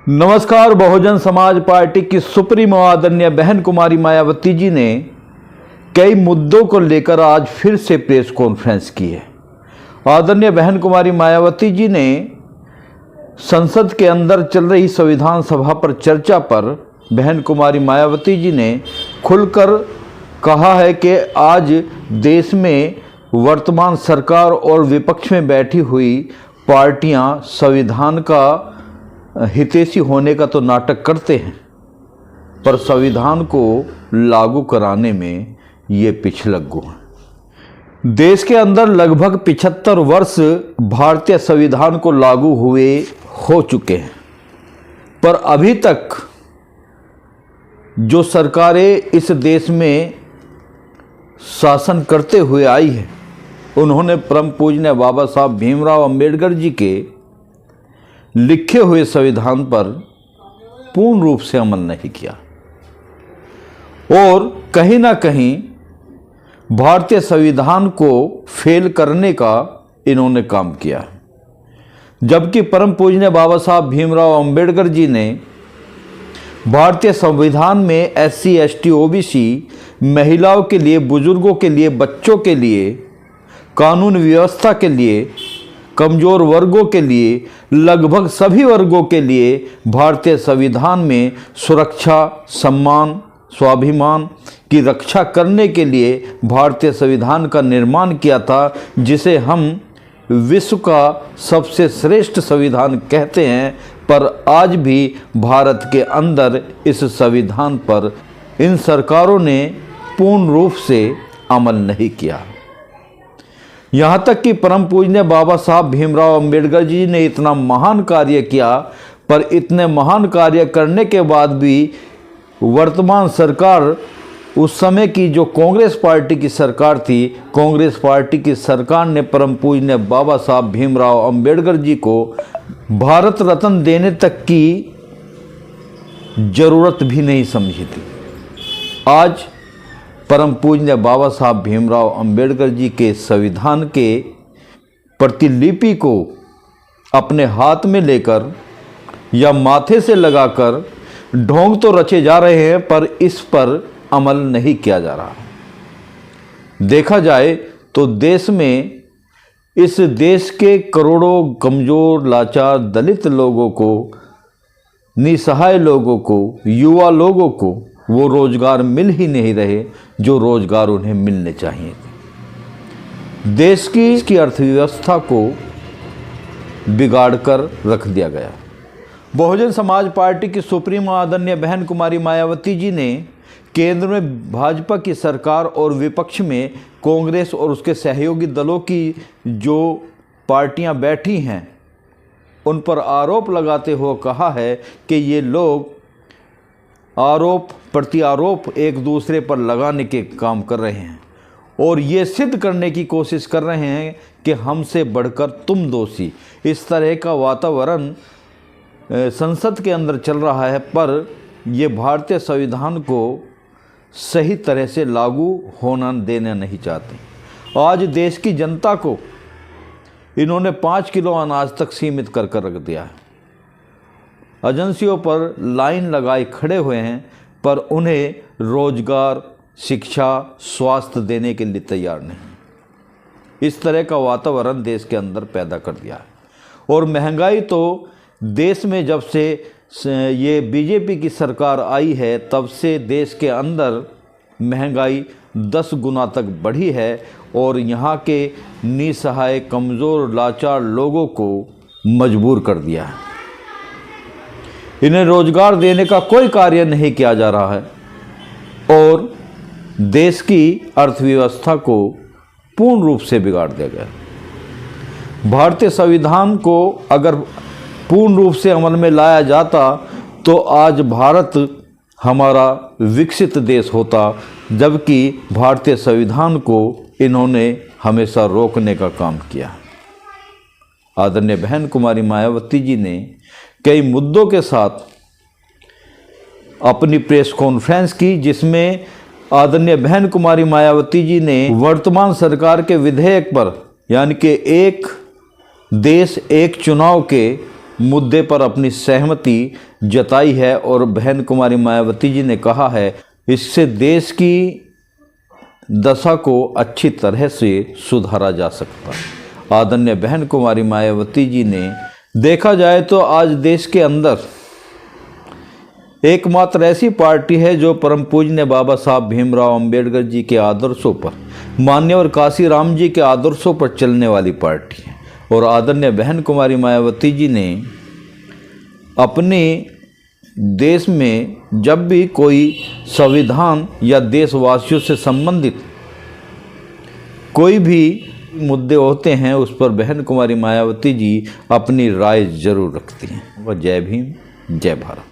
नमस्कार। बहुजन समाज पार्टी की सुप्रीमो आदरणीय बहन कुमारी मायावती जी ने कई मुद्दों को लेकर आज फिर से प्रेस कॉन्फ्रेंस की है। आदरणीय बहन कुमारी मायावती जी ने संसद के अंदर चल रही संविधान सभा पर चर्चा पर बहन कुमारी मायावती जी ने खुलकर कहा है कि आज देश में वर्तमान सरकार और विपक्ष में बैठी हुई पार्टियां संविधान का हितैषी होने का तो नाटक करते हैं, पर संविधान को लागू कराने में ये पिछलग्गू हैं। देश के अंदर लगभग 75 वर्ष भारतीय संविधान को लागू हुए हो चुके हैं, पर अभी तक जो सरकारें इस देश में शासन करते हुए आई है, उन्होंने परम पूज्य बाबा साहब भीमराव अंबेडकर जी के लिखे हुए संविधान पर पूर्ण रूप से अमल नहीं किया और कहीं ना कहीं भारतीय संविधान को फेल करने का इन्होंने काम किया है। जबकि परम पूज्य बाबा साहब भीमराव अंबेडकर जी ने भारतीय संविधान में SC ST OBC महिलाओं के लिए, बुजुर्गों के लिए, बच्चों के लिए, कानून व्यवस्था के लिए, कमज़ोर वर्गों के लिए, लगभग सभी वर्गों के लिए भारतीय संविधान में सुरक्षा, सम्मान, स्वाभिमान की रक्षा करने के लिए भारतीय संविधान का निर्माण किया था, जिसे हम विश्व का सबसे श्रेष्ठ संविधान कहते हैं। पर आज भी भारत के अंदर इस संविधान पर इन सरकारों ने पूर्ण रूप से अमल नहीं किया। यहाँ तक कि परम पूज्य बाबा साहब भीमराव अंबेडकर जी ने इतना महान कार्य किया, पर इतने महान कार्य करने के बाद भी वर्तमान सरकार, उस समय की जो कांग्रेस पार्टी की सरकार थी, कांग्रेस पार्टी की सरकार ने परम पूज्य बाबा साहब भीमराव अंबेडकर जी को भारत रत्न देने तक की जरूरत भी नहीं समझी थी। आज परम पूज्य बाबा साहब भीमराव अंबेडकर जी के संविधान के प्रतिलिपि को अपने हाथ में लेकर या माथे से लगाकर ढोंग तो रचे जा रहे हैं, पर इस पर अमल नहीं किया जा रहा। देखा जाए तो देश में, इस देश के करोड़ों कमज़ोर, लाचार, दलित लोगों को, निसहाय लोगों को, युवा लोगों को वो रोजगार मिल ही नहीं रहे जो रोजगार उन्हें मिलने चाहिए थे। देश की अर्थव्यवस्था को बिगाड़ कर रख दिया गया। बहुजन समाज पार्टी की सुप्रीमो आदरणीय बहन कुमारी मायावती जी ने केंद्र में भाजपा की सरकार और विपक्ष में कांग्रेस और उसके सहयोगी दलों की जो पार्टियां बैठी हैं, उन पर आरोप लगाते हुए कहा है कि ये लोग आरोप प्रत्यारोप एक दूसरे पर लगाने के काम कर रहे हैं और ये सिद्ध करने की कोशिश कर रहे हैं कि हमसे बढ़कर तुम दोषी। इस तरह का वातावरण संसद के अंदर चल रहा है, पर ये भारतीय संविधान को सही तरह से लागू होना देना नहीं चाहते। आज देश की जनता को इन्होंने 5 किलो अनाज तक सीमित कर रख दिया है। एजेंसियों पर लाइन लगाए खड़े हुए हैं, पर उन्हें रोजगार, शिक्षा, स्वास्थ्य देने के लिए तैयार नहीं। इस तरह का वातावरण देश के अंदर पैदा कर दिया है। और महंगाई तो देश में जब से ये बीजेपी की सरकार आई है, तब से देश के अंदर महंगाई 10 गुना तक बढ़ी है और यहाँ के निसहाय, कमज़ोर, लाचार लोगों को मजबूर कर दिया है। इन्हें रोजगार देने का कोई कार्य नहीं किया जा रहा है और देश की अर्थव्यवस्था को पूर्ण रूप से बिगाड़ दिया गया। भारतीय संविधान को अगर पूर्ण रूप से अमल में लाया जाता तो आज भारत हमारा विकसित देश होता, जबकि भारतीय संविधान को इन्होंने हमेशा रोकने का काम किया। आदरणीय बहन कुमारी मायावती जी ने कई मुद्दों के साथ अपनी प्रेस कॉन्फ्रेंस की, जिसमें आदरणीय बहन कुमारी मायावती जी ने वर्तमान सरकार के विधेयक पर, यानी कि एक देश एक चुनाव के मुद्दे पर अपनी सहमति जताई है और बहन कुमारी मायावती जी ने कहा है इससे देश की दशा को अच्छी तरह से सुधारा जा सकता है। आदरणीय बहन कुमारी मायावती जी ने देखा जाए तो आज देश के अंदर एकमात्र ऐसी पार्टी है जो परम पूज्य बाबा साहब भीमराव अंबेडकर जी के आदर्शों पर, मान्यवर काशीराम जी के आदर्शों पर चलने वाली पार्टी है। और आदरणीय बहन कुमारी मायावती जी ने अपने देश में जब भी कोई संविधान या देशवासियों से संबंधित कोई भी मुद्दे होते हैं उस पर बहन कुमारी मायावती जी अपनी राय जरूर रखती हैं। वह जय भीम, जय भारत।